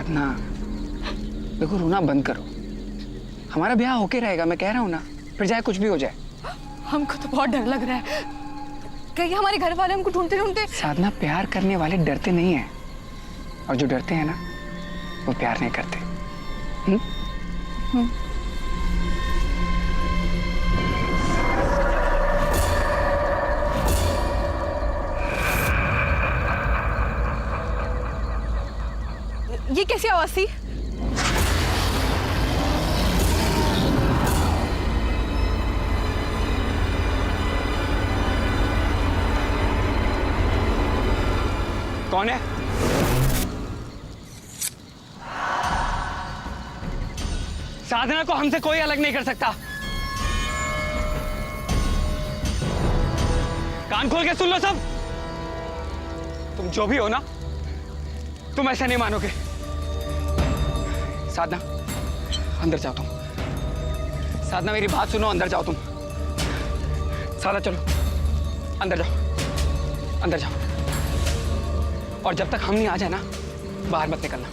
साधना, देखो रोना बंद करो। हमारा ब्याह होके रहेगा, मैं कह रहा हूँ ना, फिर चाहे कुछ भी हो जाए। हमको तो बहुत डर लग रहा है, कहीं हमारे घर वाले हमको ढूंढते ढूंढते। साधना, प्यार करने वाले डरते नहीं हैं, और जो डरते हैं ना वो प्यार नहीं करते। ये कैसी आवाज थी? कौन है? साधना को हमसे कोई अलग नहीं कर सकता। कान खोल के सुन लो सब। तुम जो भी हो ना, तुम ऐसा नहीं मानोगे। साधना, अंदर जाओ तुम। साधना, मेरी बात सुनो, अंदर जाओ तुम। साधना चलो, अंदर जाओ, अंदर जाओ। और जब तक हम नहीं आ जाए ना, बाहर मत निकलना।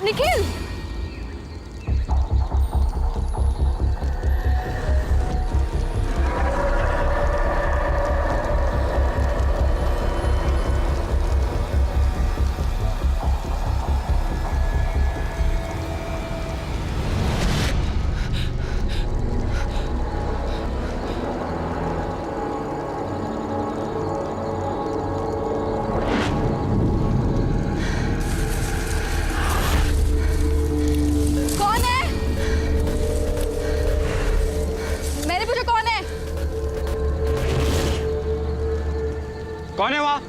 निखिल! कौन है वहां?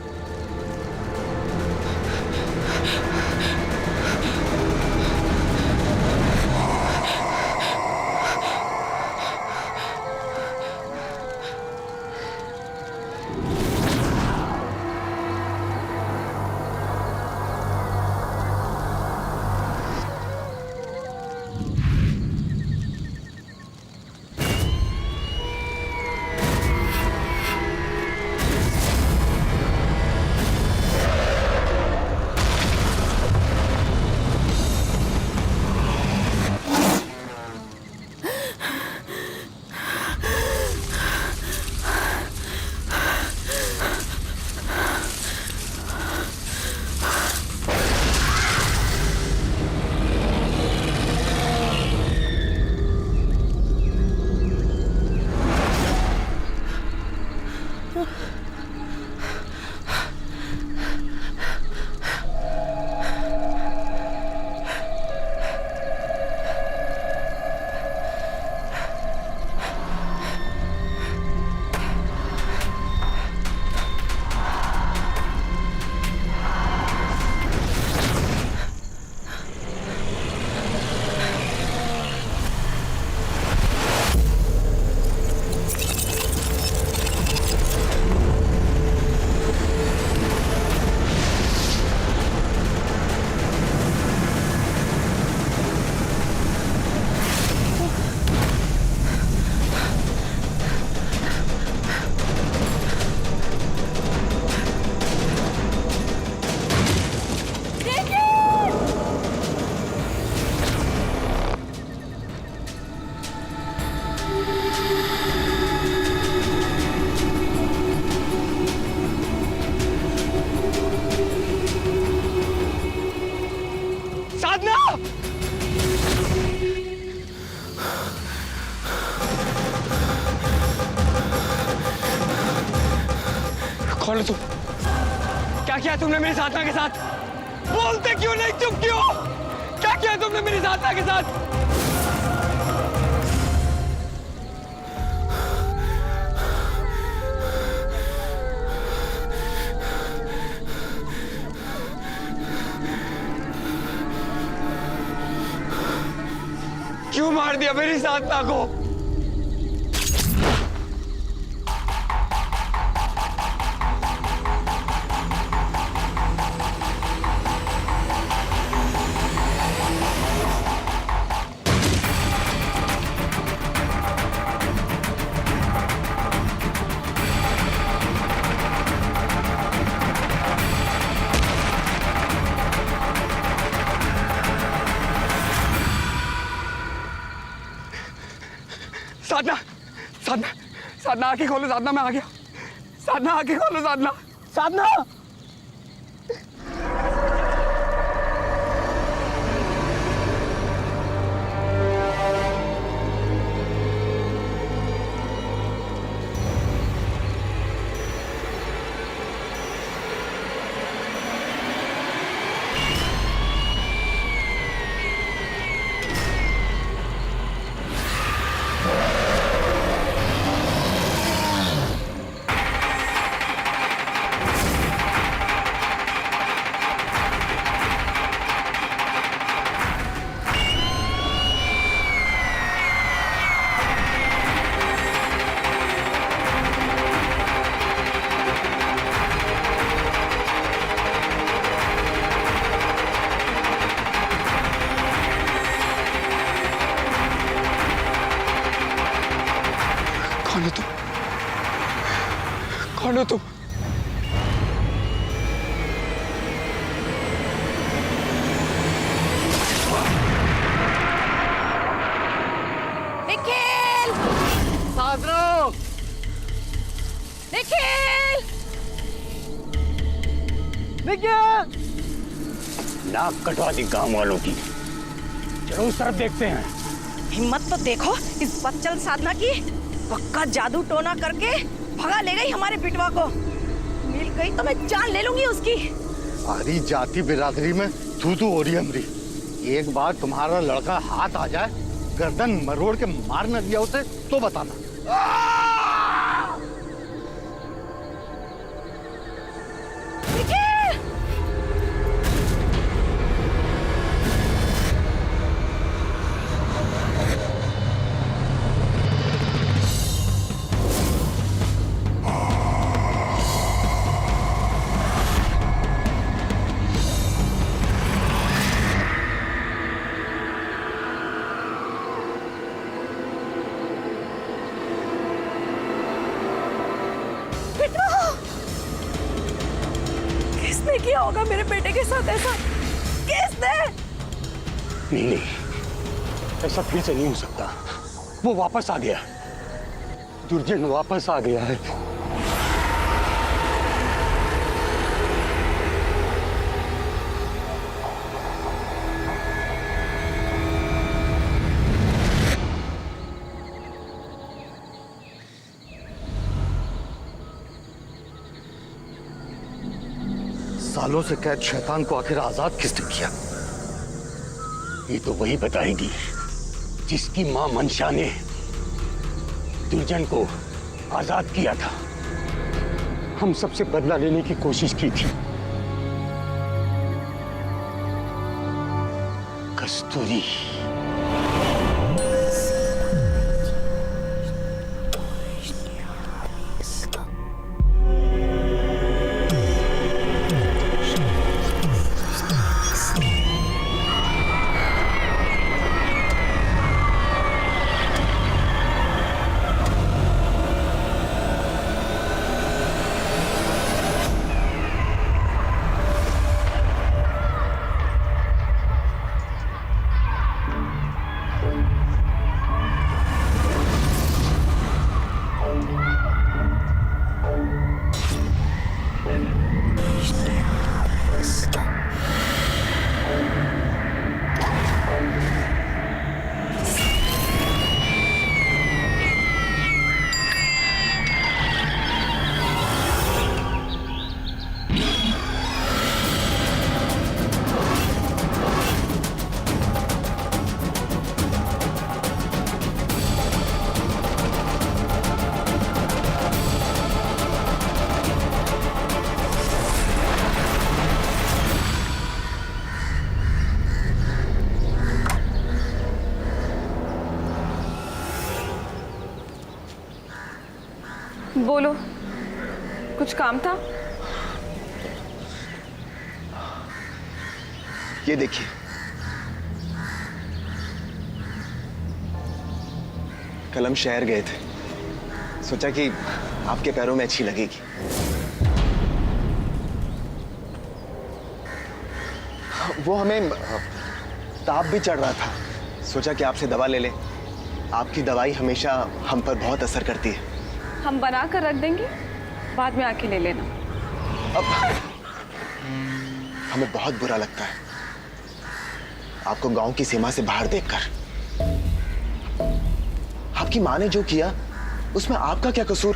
कौन हो तुम? क्या किया तुमने मेरी साधना के साथ? बोलते क्यों नहीं, चुप क्यों? क्या किया तुमने मेरी साधना के साथ? क्यों मार दिया मेरी साधना को? साधना, साधना, साधना आंखें खोलो। साधना मैं आ गया। साधना आंखें खोलो। साधना, साधना। कौन हो तुम? कौन हो तुम? निखिल! साधना! निखिल! निखिल! नाक कटवा दी गांव वालों की। चलो उस तरफ देखते हैं। हिम्मत तो देखो इस बच्चल साधना की। पक्का जादू टोना करके भगा ले गई हमारे बिटवा को। मिल गई तो मैं जान ले लूंगी उसकी। हमारी जाति बिरादरी में तू हो रही हमरी। एक बार तुम्हारा लड़का हाथ आ जाए, गर्दन मरोड़ के मार न दिया उसे तो बताना। किसने किया होगा मेरे बेटे के साथ ऐसा? किसने? नहीं, ऐसा फिर से नहीं हो सकता। वो वापस आ गया। दुर्जन वापस आ गया है। सालों से कैद शैतान को आखिर आजाद किसने किया? ये तो वही बताएगी जिसकी मां मनशा ने दुर्जन को आजाद किया था। हम सबसे बदला लेने की कोशिश की थी। कस्तूरी। बोलो, कुछ काम था? ये देखिए, कल हम शहर गए थे, सोचा कि आपके पैरों में अच्छी लगेगी। वो हमें ताप भी चढ़ रहा था, सोचा कि आपसे दवा ले लें। आपकी दवाई हमेशा हम पर बहुत असर करती है। हम बना कर रख देंगे, बाद में आके ले लेना। अब हमें बहुत बुरा लगता है आपको गांव की सीमा से बाहर देखकर। आपकी माँ ने जो किया उसमें आपका क्या कसूर?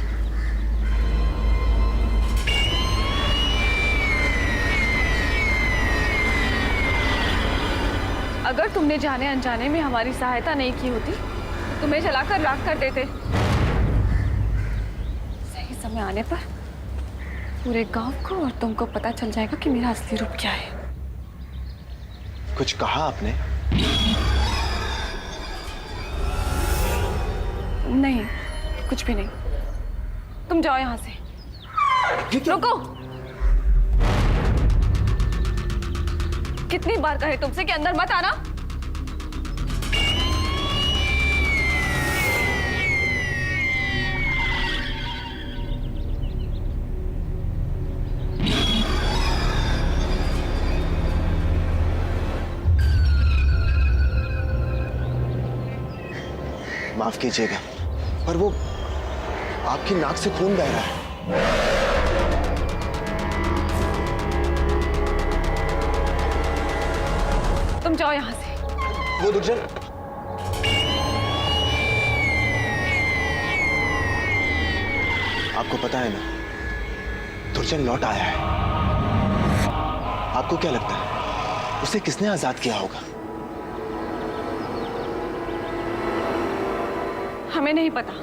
अगर तुमने जाने अनजाने में हमारी सहायता नहीं की होती तो तुम्हें जलाकर राख कर देते। सही समय आने पर पूरे गांव को और तुमको पता चल जाएगा कि मेरा असली रूप क्या है। कुछ कहा आपने? नहीं, कुछ भी नहीं। तुम जाओ यहाँ से। रुको। कितनी बार कहे तुमसे कि अंदर मत आना? माफ कीजिएगा, पर वो आपकी नाक से खून बह रहा है। तुम जाओ यहाँ से। वो दुर्जन, आपको पता है ना, दुर्जन लौट आया है। आपको क्या लगता है उसे किसने आजाद किया होगा? हमें नहीं पता।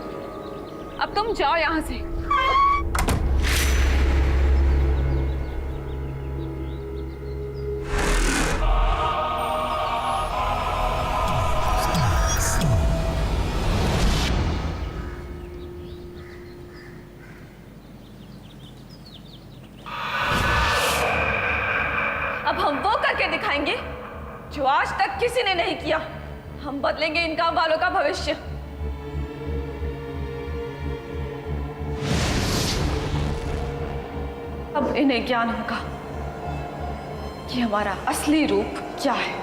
अब तुम जाओ यहाँ से। अब हम वो करके दिखाएंगे जो आज तक किसी ने नहीं किया। हम बदलेंगे इन गांव वालों का भविष्य। अब इन्हें ज्ञान होगा कि हमारा असली रूप क्या है।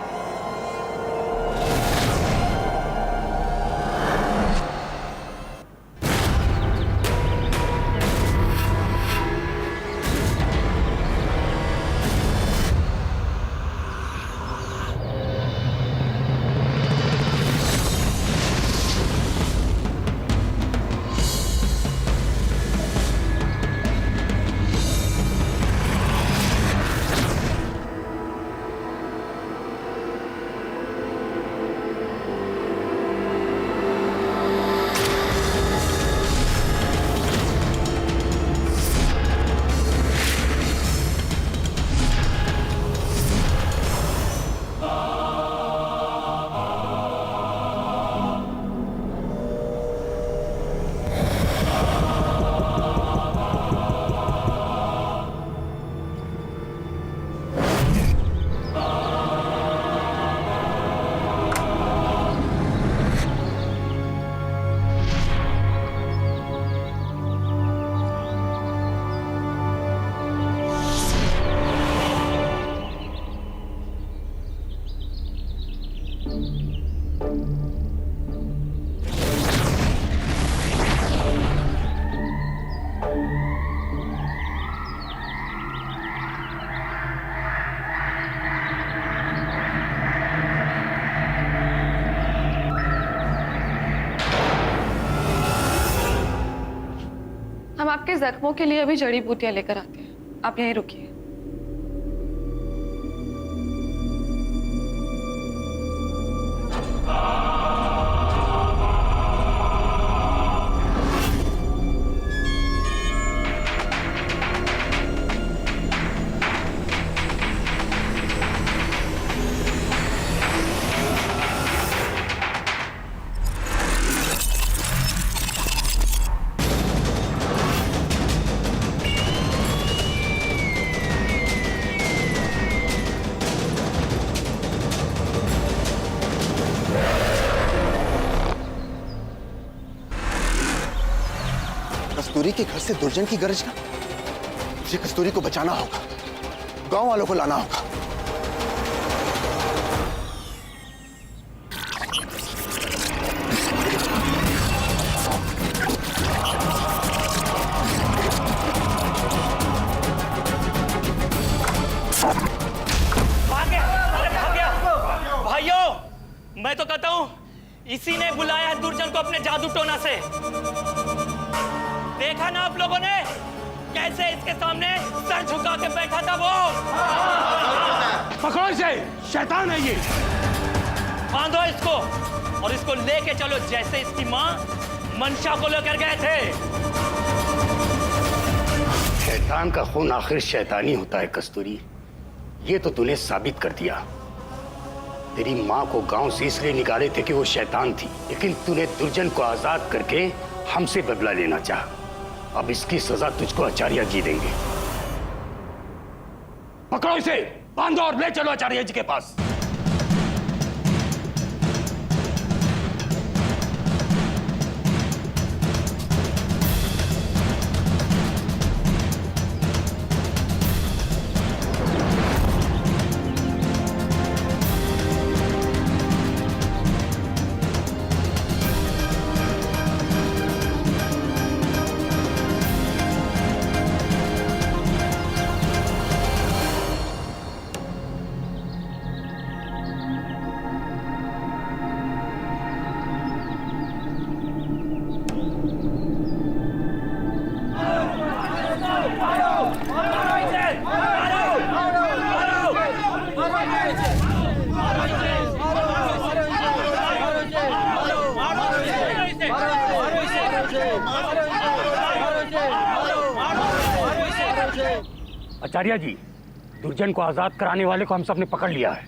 हम आपके जख्मों के लिए अभी जड़ी बूटियां लेकर आते हैं। आप यहीं रुकिए। कस्तूरी के घर से दुर्जन की गर्जना। मुझे कस्तूरी को बचाना होगा, गांव वालों को लाना होगा। बताऊं, इसी ने बुलाया है दुर्जन को अपने जादू टोना से। देखा ना आप लोगों ने कैसे इसके सामने सर झुका के बैठा था वो। पकड़ो इसे, शैतान है ये। बांधो इसको और इसको लेके चलो जैसे इसकी माँ मनशा को लेकर गए थे। शैतान का खून आखिर शैतानी होता है कस्तूरी, ये तो तूने साबित कर दिया। तेरी माँ को गांव से इसलिए निकाले थे कि वो शैतान थी, लेकिन तूने दुर्जन को आजाद करके हमसे बदला लेना चाहा। अब इसकी सजा तुझको आचार्य जी देंगे। पकड़ो इसे, बांधो और ले चलो आचार्य जी के पास। आचार्य जी, दुर्जन को आजाद कराने वाले को हम सबने पकड़ लिया है।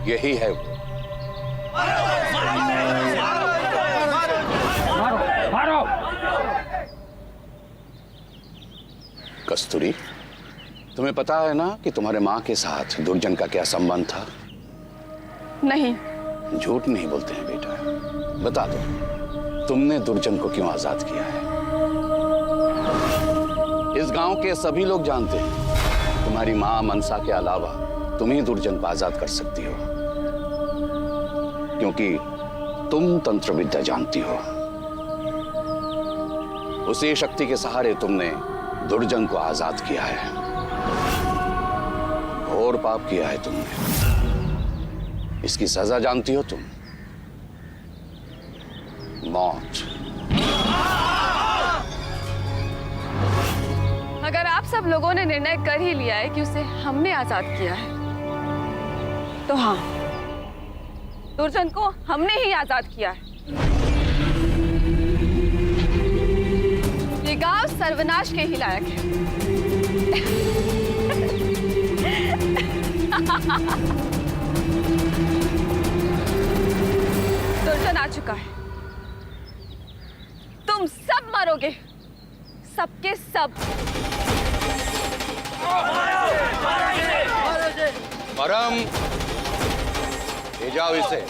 यही है वो। मारो। कस्तूरी, तुम्हें पता है ना कि तुम्हारे माँ के साथ दुर्जन का क्या संबंध था? नहीं। झूठ नहीं बोलते हैं बेटा, बता दो तुमने दुर्जन को क्यों आजाद किया है? इस गांव के सभी लोग जानते हैं तुम्हारी माँ मनसा के अलावा तुम ही दुर्जन को आजाद कर सकती हो, क्योंकि तुम तंत्र विद्या जानती हो। उसी शक्ति के सहारे तुमने दुर्जन को आजाद किया है। घोर पाप किया है तुमने। इसकी सजा जानती हो तुम? मौत। अगर आप सब लोगों ने निर्णय कर ही लिया है कि उसे हमने आजाद किया है, तो हाँ, दुर्जन को हमने ही आजाद किया है। ये गांव सर्वनाश के ही लायक है। दुर्जन आ चुका है। तुम सब मरोगे, सबके सब। परम, ले जाओ इसे।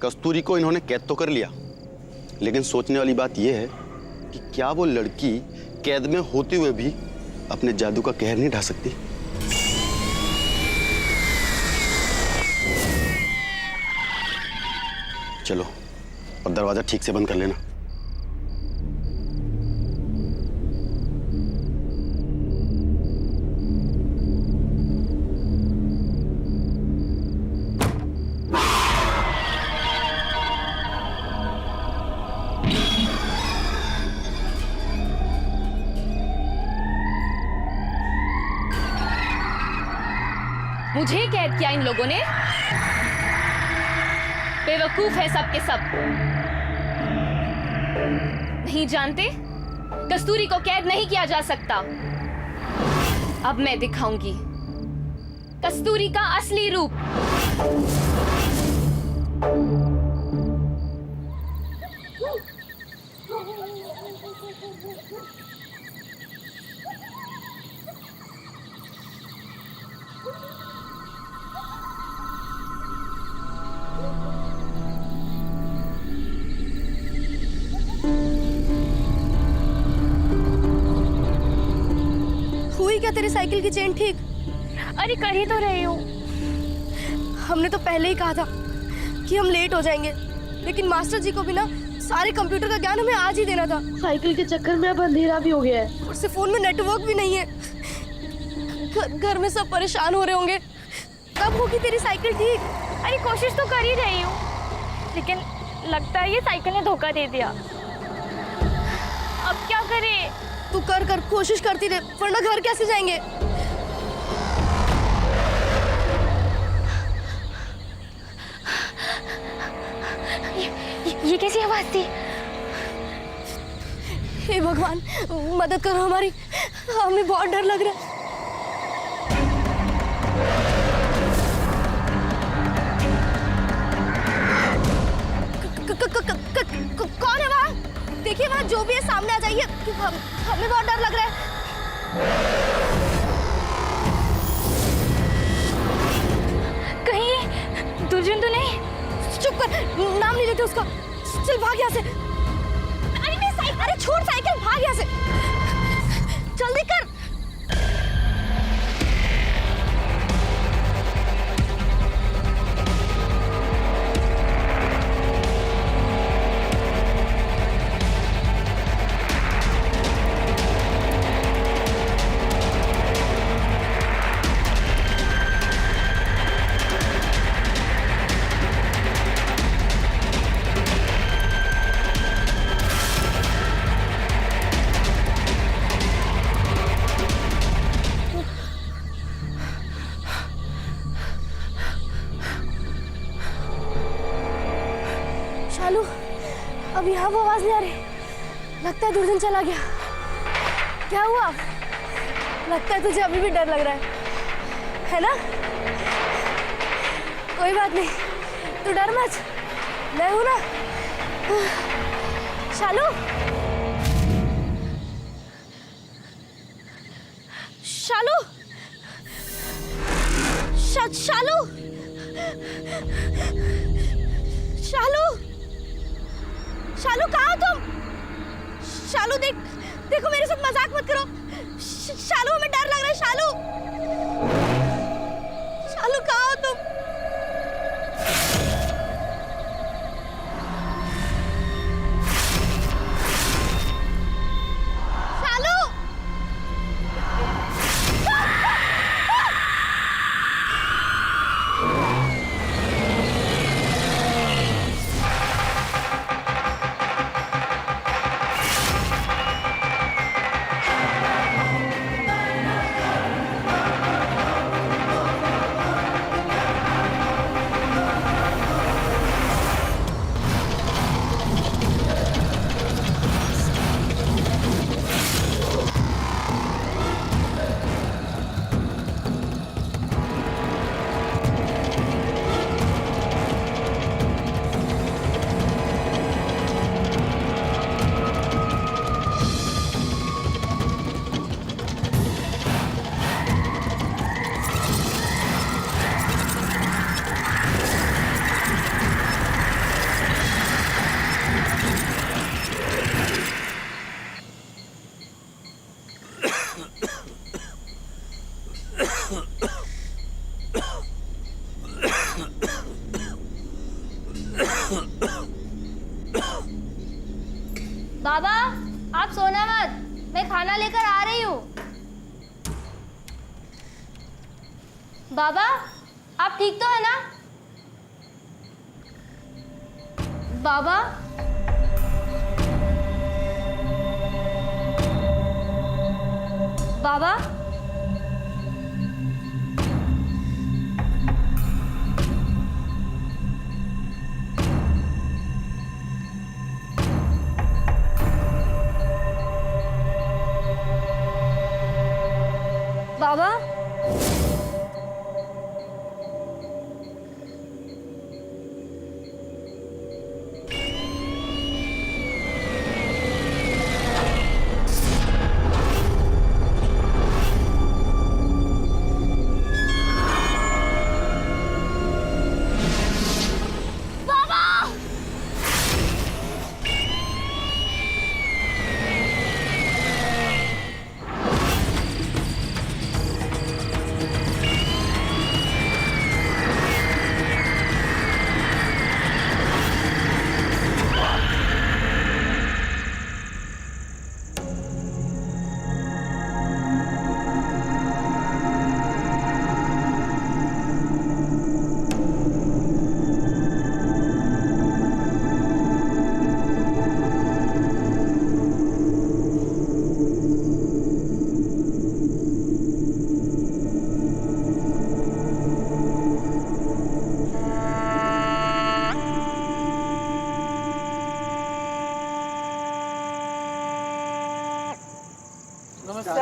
कस्तूरी को इन्होंने कैद तो कर लिया, लेकिन सोचने वाली बात यह है कि क्या वो लड़की कैद में होते हुए भी अपने जादू का कहर नहीं ढा सकती? चलो और दरवाजा ठीक से बंद कर लेना। मुझे कैद किया इन लोगों ने। बेवकूफ है सब के सब। नहीं जानते कस्तूरी को कैद नहीं किया जा सकता। अब मैं दिखाऊंगी कस्तूरी का असली रूप। हुई क्या तेरी साइकिल की चेन ठीक? अरे कर ही तो रही हूँ। हमने तो पहले ही कहा था कि हम लेट हो जाएंगे, लेकिन मास्टर जी को भी ना सारे कंप्यूटर का ज्ञान हमें आज ही देना था। साइकिल के चक्कर में अब अंधेरा भी हो गया है। उससे फोन में नेटवर्क भी नहीं है। घर में सब परेशान हो रहे होंगे। कब होगी तेरी साइकिल ठीक? अरे कोशिश तो कर ही रही हूँ, लेकिन लगता है ये साइकिल ने धोखा दे दिया। अब क्या करें? तू कर कोशिश करती रहे, वरना घर कैसे जाएंगे? ये कैसी आवाज थी? हे भगवान, मदद करो हमारी, हमें बहुत डर लग रहा है। कौन है वहाँ? देखिए वहाँ जो भी है सामने आ जाइए। हमें बहुत डर लग रहा है। कहीं दुर्जन तो नहीं? चुप कर, नाम नहीं लेते उसका। चल भाग यहाँ से। अरे नहीं साइकिल, अरे छोड़ साइकिल, भाग यहाँ से। जल्दी कर। शालू, अब यहाँ वो आवाज नहीं आ रही। लगता है दुर्जन चला गया। क्या हुआ? लगता है तुझे अभी भी डर लग रहा है ना? कोई बात नहीं, तू डर मत, मैं हूं ना। शालू, शालू, शालू, शालू, शालू कहाँ हो तुम? शालू देखो मेरे साथ मजाक मत करो। शालू हमें डर लग रहा है। शालू, शालू कहाँ हो तुम? शालू, बाबा आप सोना मत, मैं खाना लेकर आ रही हूँ। बाबा आप ठीक तो है ना? बाबा बाबा बाबा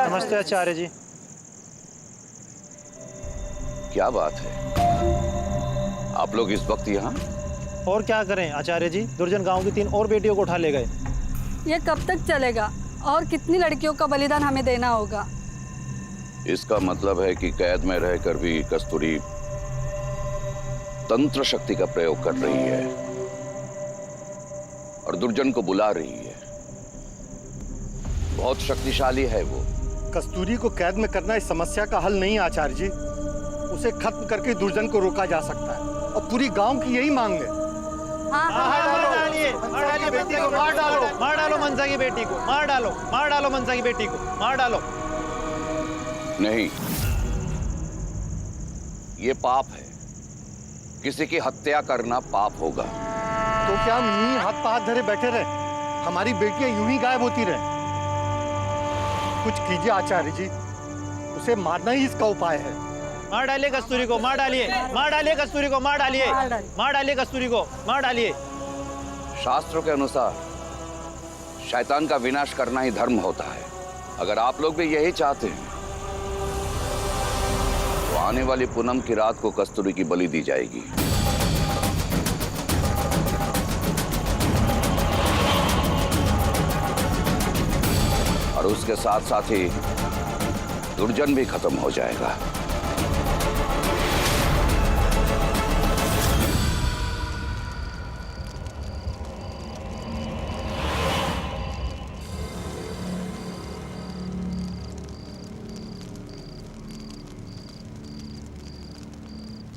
नमस्ते आचार्य जी। क्या बात है, आप लोग इस वक्त यहाँ? और क्या करें आचार्य जी, दुर्जन गांव की 3 और बेटियों को उठा ले गए। ये कब तक चलेगा और कितनी लड़कियों का बलिदान हमें देना होगा? इसका मतलब है कि कैद में रहकर भी कस्तूरी तंत्र शक्ति का प्रयोग कर रही है और दुर्जन को बुला रही है। बहुत शक्तिशाली है वो। कस्तूरी को कैद में करना इस समस्या का हल नहीं आचार्य जी। उसे खत्म करके दुर्जन को रोका जा सकता है और पूरी गांव की यही मांग है। मार डालो मनसा की बेटी को, मार डालो मनसा की बेटी को, मार डालो। नहीं, ये पाप है। किसी की हत्या करना पाप होगा। तो क्या हम यूं ही हाथ पे हाथ धरे बैठे रहे? हमारी बेटियां यूं ही गायब होती रहे? कुछ कीजिए आचार्य जी, उसे मारना ही इसका उपाय है। मार डालिए कस्तूरी को, मार डालिए कस्तूरी को, मार डालिए कस्तूरी को, मार डालिए। शास्त्रों के अनुसार शैतान का विनाश करना ही धर्म होता है। अगर आप लोग भी यही चाहते हैं तो आने वाली पूनम की रात को कस्तूरी की बलि दी जाएगी। और उसके साथ साथ ही दुर्जन भी खत्म हो जाएगा।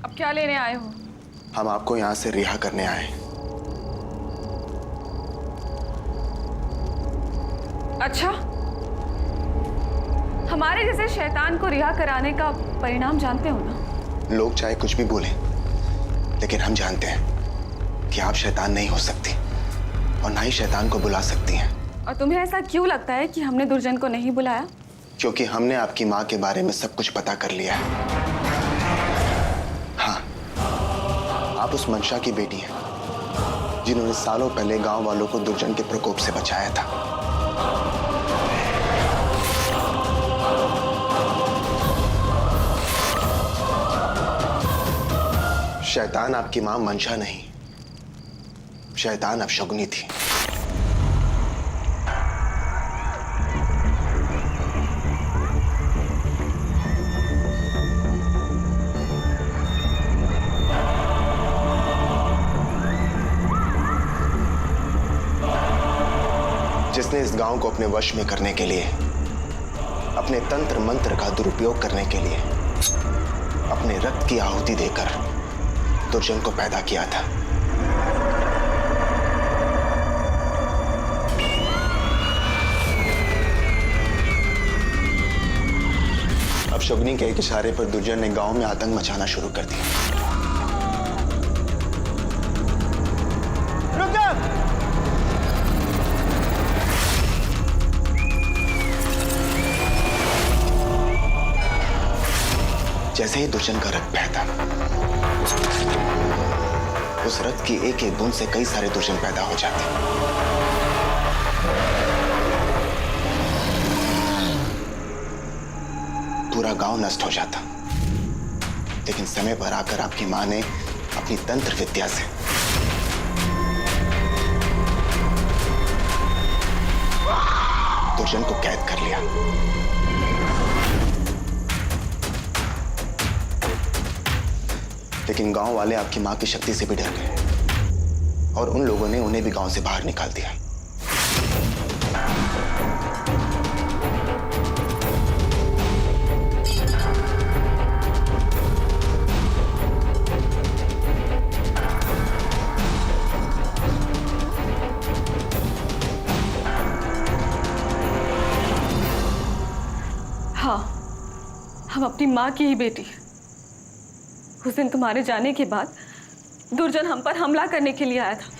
अब क्या लेने आए हो? हम आपको यहाँ से रिहा करने आए। अच्छा, हमारे जैसे शैतान को रिहा कराने का परिणाम जानते हो ना? लोग चाहे कुछ भी बोलें, लेकिन हम जानते हैं कि आप शैतान नहीं हो सकती और ना ही शैतान को बुला सकती हैं। और तुम्हें ऐसा क्यों लगता है कि हमने दुर्जन को नहीं बुलाया? क्योंकि हमने आपकी माँ के बारे में सब कुछ पता कर लिया है। हाँ, आप उस मनशा की बेटी हैं जिन्होंने सालों पहले गांव वालों को दुर्जन के प्रकोप से बचाया था। शैतान आपकी मां मनशा नहीं, शैतान अपशगुनी थी। जिसने इस गांव को अपने वश में करने के लिए, अपने तंत्र मंत्र का दुरुपयोग करने के लिए अपने रक्त की आहुति देकर दुर्जन को पैदा किया था। अपशकुनी के एक इशारे पर दुर्जन ने गांव में आतंक मचाना शुरू कर दिया। जैसे ही दुर्जन का रक्त बहता, उस रक्त की एक एक बूंद से कई सारे दुर्जन पैदा हो जाते। पूरा गांव नष्ट हो जाता। लेकिन समय पर आकर आपकी मां ने अपनी तंत्र विद्या से दुर्जन को कैद कर लिया। लेकिन गांव वाले आपकी मां की शक्ति से भी डर गए और उन लोगों ने उन्हें भी गांव से बाहर निकाल दिया। हाँ, हम अपनी माँ की ही बेटी। उस दिन तुम्हारे जाने के बाद दुर्जन हम पर हमला करने के लिए आया था।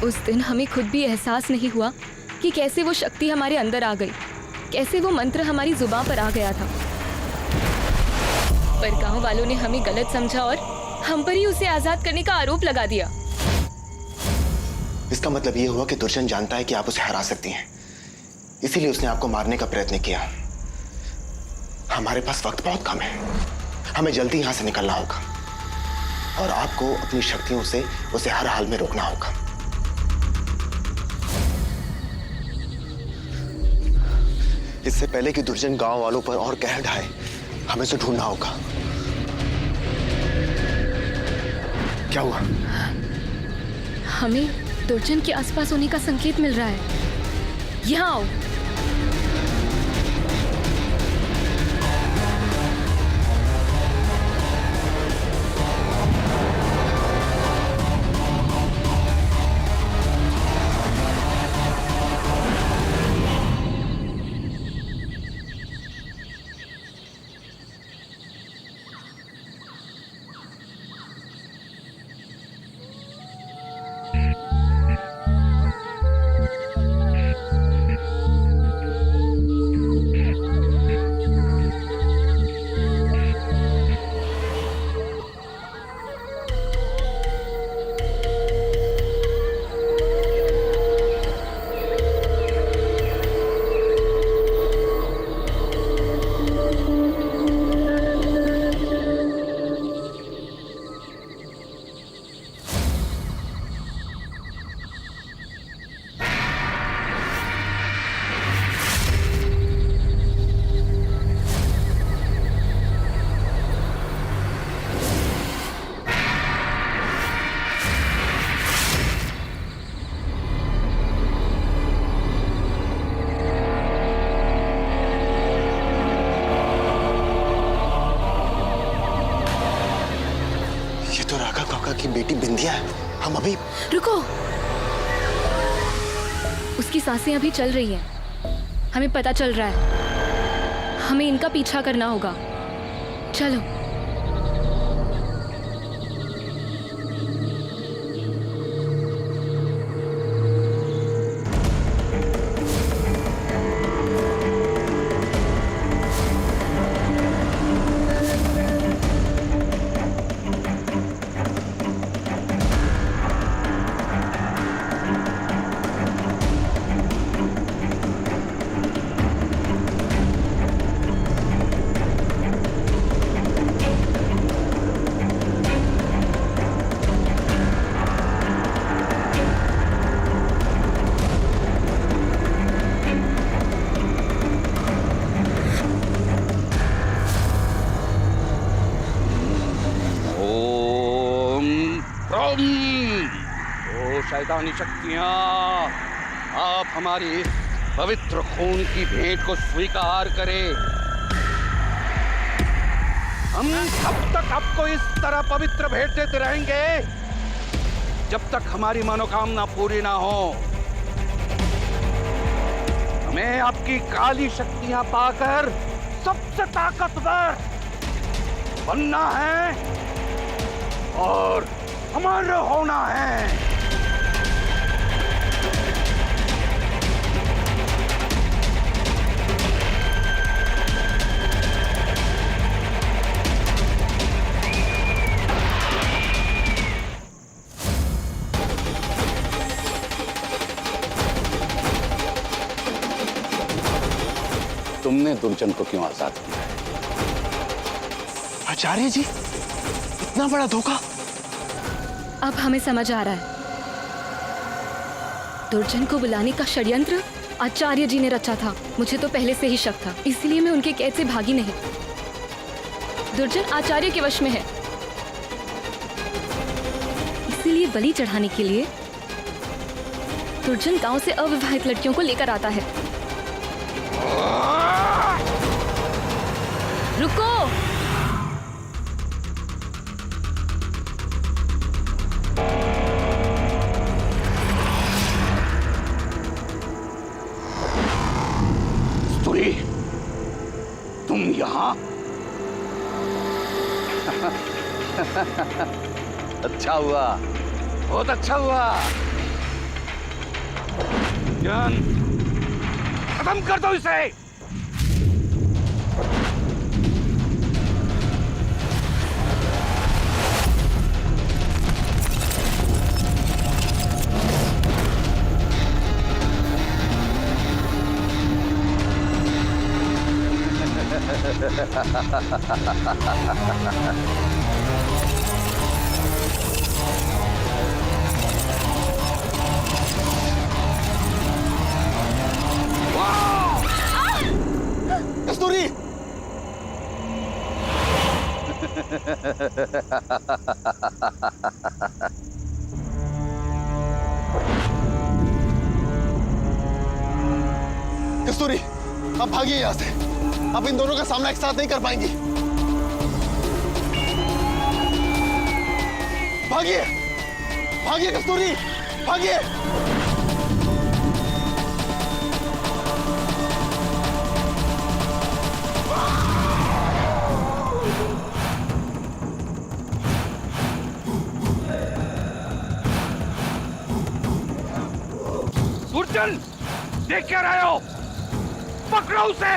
उस दिन हमें खुद भी एहसास नहीं हुआ कि कैसे वो शक्ति हमारे अंदर आ गई, कैसे वो मंत्र हमारी जुबान पर आ गया था। पर गांव वालों ने हमें गलत समझा और हम पर ही उसे आजाद करने का आरोप लगा दिया। इसका मतलब ये हुआ कि दुर्जन जानता है कि आप उसे हरा सकती हैं, इसीलिए उसने आपको मारने का प्रयत्न किया। हमारे पास वक्त बहुत कम है, हमें जल्दी यहां से निकलना होगा और आपको अपनी शक्तियों से उसे हर हाल में रोकना होगा। इससे पहले कि दुर्जन गांव वालों पर और कहर ढाए, हमें उसे ढूंढना होगा। क्या हुआ? हमें दुर्जन के आसपास होने का संकेत मिल रहा है। यहाँ आओ। की बेटी बिंदिया है। हम अभी रुको, उसकी सांसें अभी चल रही हैं। हमें पता चल रहा है, हमें इनका पीछा करना होगा। चलो। मैदानी शक्तियां, आप हमारी इस पवित्र खून की भेंट को स्वीकार करें। हम तब तक आपको इस तरह पवित्र भेंट देते रहेंगे जब तक हमारी मनोकामना पूरी ना हो। हमें आपकी काली शक्तियां पाकर सबसे ताकतवर बनना है और अमर होना है। तुमने दुर्जन को क्यों आजाद किया है? आचार्य जी, इतना बड़ा धोखा। अब हमें समझ आ रहा है, दुर्जन को बुलाने का षड्यंत्र आचार्य जी ने रचा था। मुझे तो पहले से ही शक था, इसलिए मैं उनके कैद से भागी नहीं। दुर्जन आचार्य के वश में है, इसीलिए बलि चढ़ाने के लिए दुर्जन गांव से अविवाहित लड़कियों को लेकर आता है। रुको! स्तुरी, तुम यहां? अच्छा हुआ, बहुत अच्छा हुआ। जान, खत्म कर दो इसे। कस्तूरी! कस्तूरी, अब भागिए यहां से। अब इन दोनों का सामना एक साथ नहीं कर पाएंगी। भागिए, भागिए कस्तूरी, भागिए। दुर्जन, देख क्या रहे हो? पकड़ो उसे।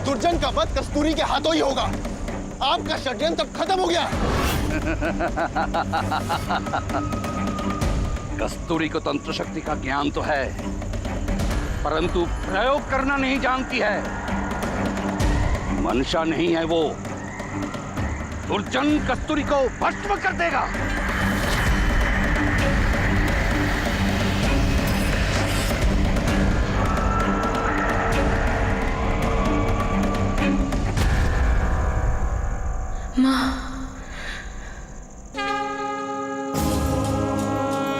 दुर्जन का वध कस्तूरी के हाथों ही होगा। आपका षड्यंत्र अब खत्म हो गया। कस्तूरी को तंत्र शक्ति का ज्ञान तो है, परंतु प्रयोग करना नहीं जानती है। मंशा नहीं है वो। दुर्जन कस्तूरी को भस्म कर देगा।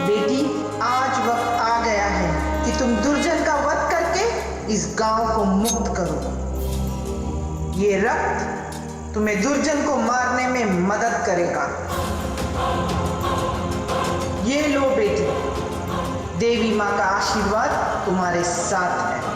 बेटी, आज वक्त आ गया है कि तुम दुर्जन का वध करके इस गांव को मुक्त करो। ये रक्त तुम्हें दुर्जन को मारने में मदद करेगा। ये लो बेटी, देवी माँ का आशीर्वाद तुम्हारे साथ है।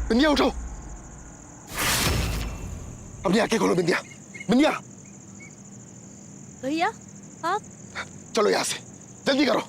बिंदिया उठो, अपनी आंखें खोलो। बिंदिया, बिंदिया भैया आप चलो यहां से, जल्दी करो।